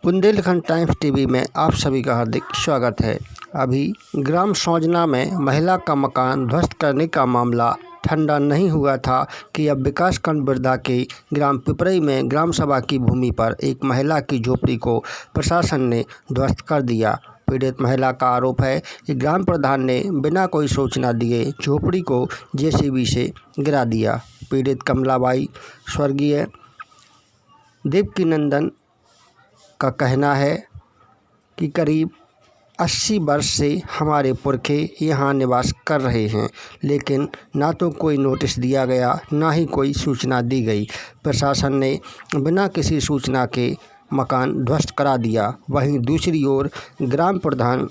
Bundelkhand times TV में आप सभी का हार्दिक स्वागत है। अभी ग्राम सौजना में महिला का मकान ध्वस्त करने का मामला ठंडा नहीं हुआ था कि अब विकासखंड बिरधा के ग्राम पिपरई में ग्राम सभा की भूमि पर एक महिला की झोपड़ी को प्रशासन ने ध्वस्त कर दिया। पीड़ित महिला का आरोप है कि ग्राम प्रधान ने बिना कोई सूचना दिए झोपड़ी को जेसीबी से गिरा दिया। पीड़ित कमलाबाई स्वर्गीय देवकीनंदन का कहना है कि करीब 80 वर्ष से हमारे पुरखे यहाँ निवास कर रहे हैं, लेकिन ना तो कोई नोटिस दिया गया, ना ही कोई सूचना दी गई। प्रशासन ने बिना किसी सूचना के मकान ध्वस्त करा दिया। वहीं दूसरी ओर ग्राम प्रधान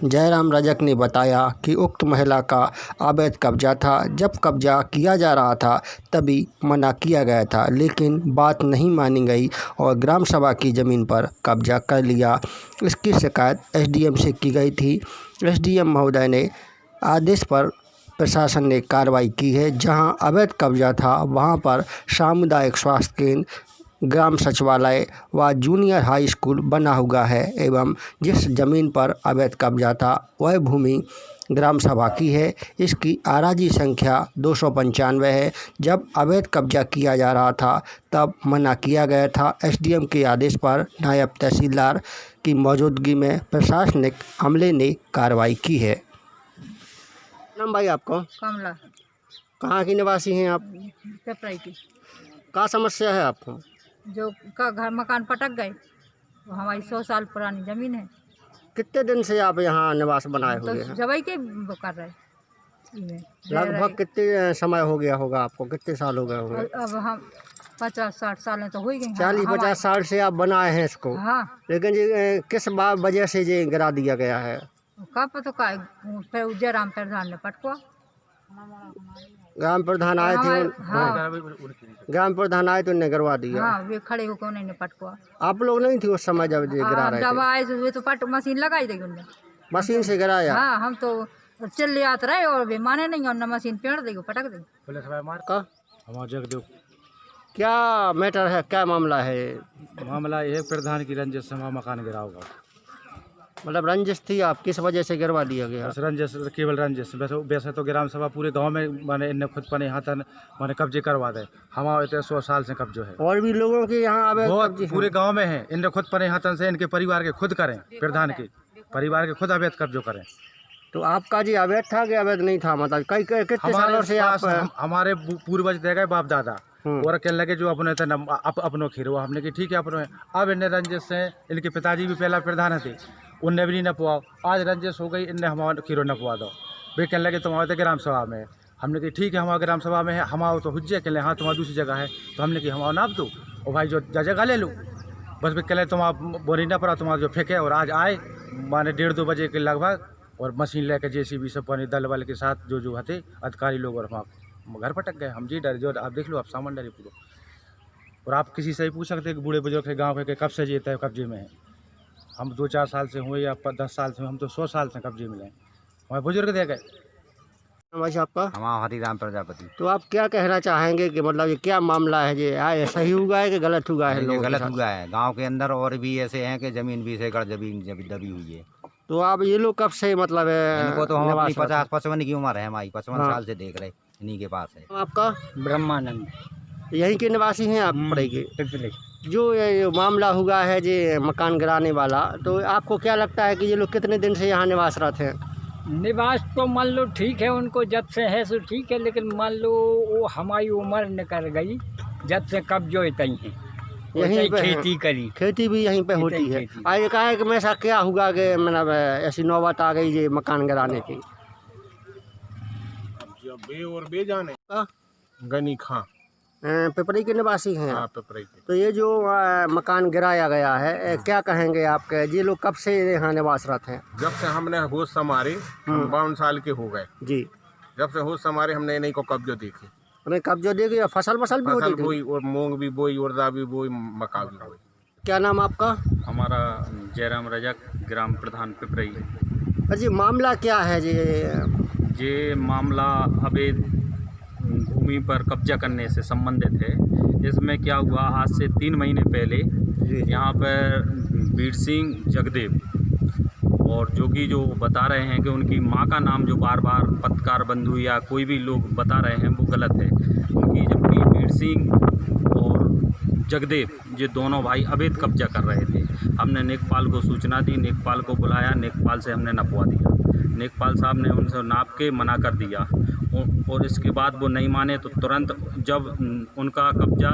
जयराम रजक ने बताया कि उक्त महिला का अवैध कब्जा था। जब कब्जा किया जा रहा था तभी मना किया गया था, लेकिन बात नहीं मानी गई और ग्राम सभा की ज़मीन पर कब्जा कर लिया। इसकी शिकायत एसडीएम से की गई थी। एसडीएम महोदय ने आदेश पर प्रशासन ने कार्रवाई की है। जहां अवैध कब्जा था वहां पर सामुदायिक स्वास्थ्य केंद्र, ग्राम सचिवालय व जूनियर हाई स्कूल बना हुआ है एवं जिस जमीन पर अवैध कब्जा था वह भूमि ग्राम सभा की है। इसकी आराजी संख्या 295 है। जब अवैध कब्जा किया जा रहा था तब मना किया गया था। एसडीएम के आदेश पर नायब तहसीलदार की मौजूदगी में प्रशासनिक अमले ने कार्रवाई की है। नाम भाई आपको? कमला। कहाँ की निवासी हैं आप? पिपरई की। क्या समस्या है आपको? जो का घर मकान पटक गए, वो हमारी 100 साल पुरानी ज़मीन है। कितने दिन से आप यहाँ निवास बनाए तो हुए हैं? जवाई के वो कर रहे इनमें लगभग कितने समय हो गया होगा आपको? कितने साल हो गए होंगे? अब हम 50-60 सालें तो हो ही गई। 40-50 साल से आप बनाए हैं इसको। हाँ, लेकिन ये किस वजह से ये गिरा दिया गया है? का पता का फिर जयराम प्रधान ने पटकुआ। ग्राम प्रधान आए थे? हाँ, ग्राम प्रधान आए तो उन्हें गिरवा दिया। हाँ, वे खड़े होकर उन्होंने पटकुआ। आप लोग नहीं थे उस समय जब ये गिरा रहे जब थे? आए तो वे तो पट मशीन लगाई देगी उन्होंने। मशीन से गिराया? हाँ, हम तो चिल्ले आते रहे और वे माने नहीं और न मशीन पेड़ देगी पटक देगी। क्या मैटर है, क्या मामला है? मामला ये प्रधान की रंजिश से मकान गिरा होगा। मतलब रंजिश थी, आप किस वजह से गिरवा दिया गया? बस रंजिश, केवल रंजिश। वैसे तो ग्राम सभा पूरे गांव में माने इन्हें खुद पने हाथन माने कब्जे करवा दे। हमारे तो 100 साल से कब्जो है। और भी लोगों के यहाँ अवैध कब्जे पूरे गांव में है। इन्हें खुद पने हाथन से इनके परिवार के खुद करें, प्रधान के परिवार के खुद अवैध कब्जो करें। तो आपका जी अवैध था कि अवैध नहीं था? मतलब कितने सालों से आप? हमारे पूर्वज दे गए बाप दादा और कहने लगे जो अपने अपनों खीरो हमने की ठीक है अपनों। अब इन्हें रंजिश से इनके पिताजी भी पहला प्रधान थे, उनने भी नहीं नपवाओ। आज रंजिश हो गई, इनने हमारे खीरो नपवा दो। वे कहने लगे तुम तो ग्राम सभा में है। हमने कही ठीक है हमारे ग्राम सभा में है, हमारा तो हुज्जे कहले हाँ तुम्हारा दूसरी जगह है। तो हमने कही हमारा नाप दो और भाई जो जगह ले लो। बस वे कहले तुम आप बोरी ना पड़ा तुम्हारा जो फेंके। और आज आए माने 1:30-2 बजे के लगभग और मशीन लेकर जेसीबी से पानी दल वाले के साथ जो थे अधिकारी लोग और वहाँ घर पटक गए। हम जी डर जो आप देख लो, आप सामान डरे पूरा। और आप किसी से ही पूछ सकते हैं कि बूढ़े बुजुर्ग के गाँव के कब से जीते हैं कब्जे में है। हम 2-4 साल से हुए या 10 साल से, हम तो 100 साल से कब्जे में हैं। हमारे बुजुर्ग दे गए। भाई आपका? हमारा हरिराम प्रजापति। तो आप क्या कहना चाहेंगे कि मतलब ये क्या मामला है? ये सही हुआ है कि गलत हुआ है? ये गलत हुआ है। गांव के अंदर और भी ऐसे हैं कि जमीन भी से गड़ जमीन दबी हुई है। तो आप ये लोग कब से मतलब इनको तो हम अपनी निवास 50-55 की उम्र है हमारी, 55 हाँ। साल से देख रहे इन्हीं के पास है। आपका? ब्रह्मानंद। यहीं के निवासी हैं आप? पड़े के जो ये मामला हुआ है जे मकान गिराने वाला, तो आपको क्या लगता है कि ये लोग कितने दिन से यहाँ निवासरत हैं? निवास तो मान लो ठीक है, उनको जब से है सो ठीक है, लेकिन मान लो वो हमारी उम्र निकल गई जब से कब्जो तई है, यहीं पे खेती करी, खेती भी यहीं पे होती है। आज कहा है कि में ऐसा क्या हुआ कि मतलब ऐसी नौबत आ गई ये मकान गिराने की? और बे जाने गनी खां पिपरई के निवासी हैं? हाँ, पिपरई के। तो ये जो मकान गिराया गया है, क्या कहेंगे आपके? ये लोग कब से यहाँ निवासरत हैं? जब से हमने होश संभारे, हम 52 साल के हो गए। जी। जब से होश संभारे हमने इन्हीं को कब्जो देखे। हमें कब्जा दे गया। फसल भी फसल होती थी? बोई और मूंग भी बोई, उड़दा भी बोई, मक्का भी बोई। क्या नाम आपका? हमारा जयराम रजक, ग्राम प्रधान पिपरई। जी, मामला क्या है जी? ये मामला अवैध भूमि पर कब्जा करने से संबंधित है। इसमें क्या हुआ, आज से 3 महीने पहले यहाँ पर बीर सिंह जगदेव, और जो बता रहे हैं कि उनकी माँ का नाम जो बार बार पत्रकार बंधु या कोई भी लोग बता रहे हैं वो गलत है उनकी, जबकि बीर सिंह और जगदेव ये दोनों भाई अवैध कब्जा कर रहे थे। हमने नेकपाल को सूचना दी, नेकपाल को बुलाया, नेकपाल से हमने नपवा दिया। नेकपाल साहब ने उनसे नाप के मना कर दिया और इसके बाद वो नहीं माने तो तुरंत, जब उनका कब्जा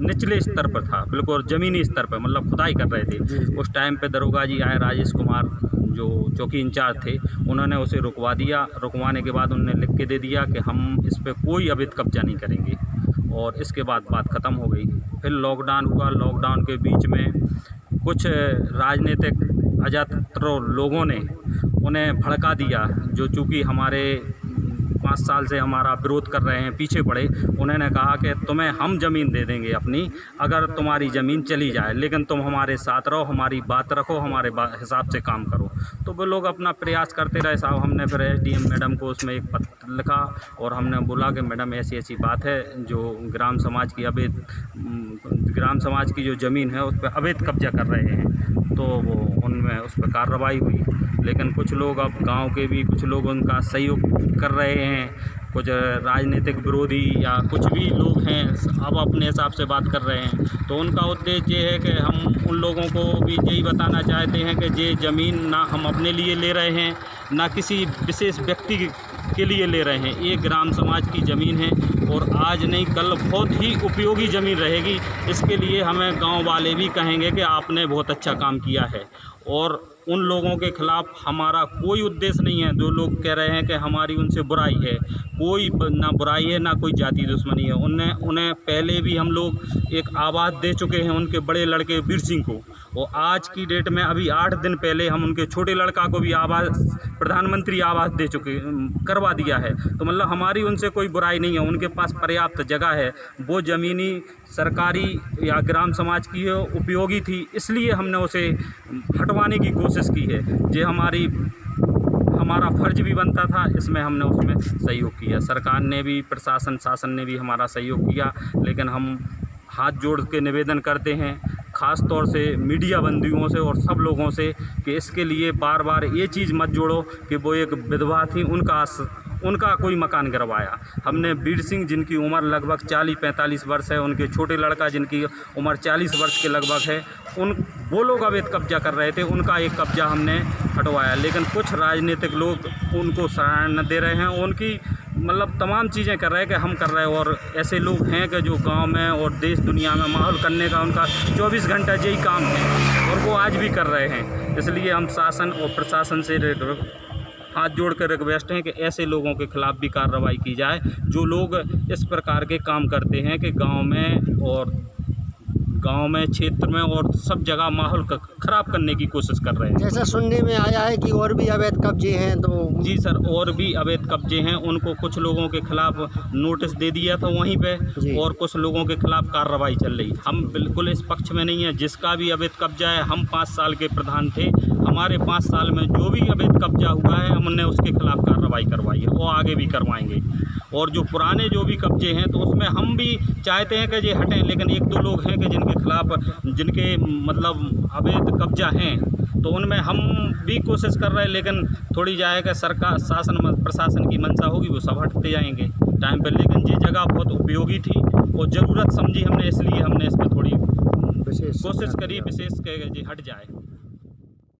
निचले स्तर पर था, बिल्कुल ज़मीनी स्तर पर, मतलब खुदाई कर रहे थे, उस टाइम पे दरोगा जी आए, राजेश कुमार जो चौकी इंचार्ज थे, उन्होंने उसे रुकवा दिया। रुकवाने के बाद उन्होंने लिख के दे दिया कि हम इस पर कोई अवैध कब्जा नहीं करेंगे, और इसके बाद बात ख़त्म हो गई। फिर लॉकडाउन हुआ। लॉकडाउन के बीच में कुछ राजनीतिक अजात्र लोगों ने उन्हें भड़का दिया, जो चूँकि हमारे 5 साल से हमारा विरोध कर रहे हैं, पीछे पड़े। उन्होंने कहा कि तुम्हें हम ज़मीन दे देंगे अपनी, अगर तुम्हारी ज़मीन चली जाए, लेकिन तुम हमारे साथ रहो, हमारी बात रखो, हमारे हिसाब से काम करो। तो वो लोग अपना प्रयास करते रहे साहब। हमने फिर SDM मैडम को उसमें एक पत्र लिखा और हमने बोला कि मैडम ऐसी ऐसी बात है, जो ग्राम समाज की जो ज़मीन है उस पर अवैध कब्जा कर रहे हैं। तो वो उनमें उस पर कार्रवाई हुई, लेकिन कुछ लोग, अब गांव के भी कुछ लोग उनका सहयोग कर रहे हैं, कुछ राजनीतिक विरोधी या कुछ भी लोग हैं, अब अपने हिसाब से बात कर रहे हैं। तो उनका उद्देश्य ये है कि हम उन लोगों को भी यही बताना चाहते हैं कि ये ज़मीन ना हम अपने लिए ले रहे हैं, ना किसी विशेष व्यक्ति के लिए ले रहे हैं। ये ग्राम समाज की ज़मीन है और आज नहीं कल बहुत ही उपयोगी ज़मीन रहेगी। इसके लिए हमें गांव वाले भी कहेंगे कि आपने बहुत अच्छा काम किया है, और उन लोगों के ख़िलाफ़ हमारा कोई उद्देश्य नहीं है। जो लोग कह रहे हैं कि हमारी उनसे बुराई है, कोई ना बुराई है, ना कोई जाति दुश्मनी है। उन्हें पहले भी हम लोग एक आवाज़ दे चुके हैं, उनके बड़े लड़के बीर सिंह को, और आज की डेट में अभी 8 दिन पहले हम उनके छोटे लड़का को भी प्रधानमंत्री आवास दे चुके, करवा दिया है। तो मतलब हमारी उनसे कोई बुराई नहीं है, उनके पास पर्याप्त जगह है। वो ज़मीनी सरकारी या ग्राम समाज की है, उपयोगी थी, इसलिए हमने उसे हटवाने की कोशिश की है। ये हमारा फ़र्ज भी बनता था, इसमें हमने उसमें सहयोग किया। सरकार ने भी, प्रशासन शासन ने भी हमारा सहयोग किया, लेकिन हम हाथ जोड़ के निवेदन करते हैं ख़ास तौर से मीडिया बंधुओं से और सब लोगों से कि इसके लिए बार बार ये चीज़ मत जोड़ो कि वो एक विधवा थी, उनका कोई मकान गिरवाया। हमने बीर सिंह, जिनकी उम्र लगभग 40-45 वर्ष है, उनके छोटे लड़का जिनकी उम्र 40 वर्ष के लगभग है, वो लोग अवैध कब्जा कर रहे थे, उनका एक कब्जा हमने हटवाया। लेकिन कुछ राजनीतिक लोग उनको सराहना दे रहे हैं, उनकी मतलब तमाम चीज़ें कर रहे हैं कि हम कर रहे हैं। और ऐसे लोग हैं कि जो गांव में और देश दुनिया में माहौल करने का उनका 24 घंटा यही काम है, और वो आज भी कर रहे हैं। इसलिए हम शासन और प्रशासन से हाथ जोड़कर रिक्वेस्ट हैं कि ऐसे लोगों के खिलाफ़ भी कार्रवाई की जाए, जो लोग इस प्रकार के काम करते हैं कि गांव में क्षेत्र में और सब जगह माहौल ख़राब करने की कोशिश कर रहे हैं। जैसा सुनने में आया है कि और भी अवैध कब्जे हैं, तो जी सर, और भी अवैध कब्जे हैं। उनको कुछ लोगों के खिलाफ नोटिस दे दिया था वहीं पे, और कुछ लोगों के खिलाफ कार्रवाई चल रही। हम बिल्कुल इस पक्ष में नहीं है, जिसका भी अवैध कब्जा है। हम 5 साल के प्रधान थे, हमारे 5 साल में जो भी अवैध कब्जा हुआ है हमने उसके खिलाफ कार्रवाई करवाई है, और आगे भी करवाएंगे। और जो पुराने जो भी कब्जे हैं तो उसमें हम भी चाहते हैं कि ये हटें, लेकिन 1-2 लोग हैं कि जिनके खिलाफ, जिनके मतलब अवैध कब्जा हैं, तो उनमें हम भी कोशिश कर रहे हैं। लेकिन थोड़ी जाएगा सरकार, शासन प्रशासन की मंशा होगी, वो सब हटते जाएंगे टाइम पर। लेकिन ये जगह बहुत उपयोगी थी और ज़रूरत समझी हमने, इसलिए हमने इस पर थोड़ी कोशिश करी विशेष कि ये हट जाए।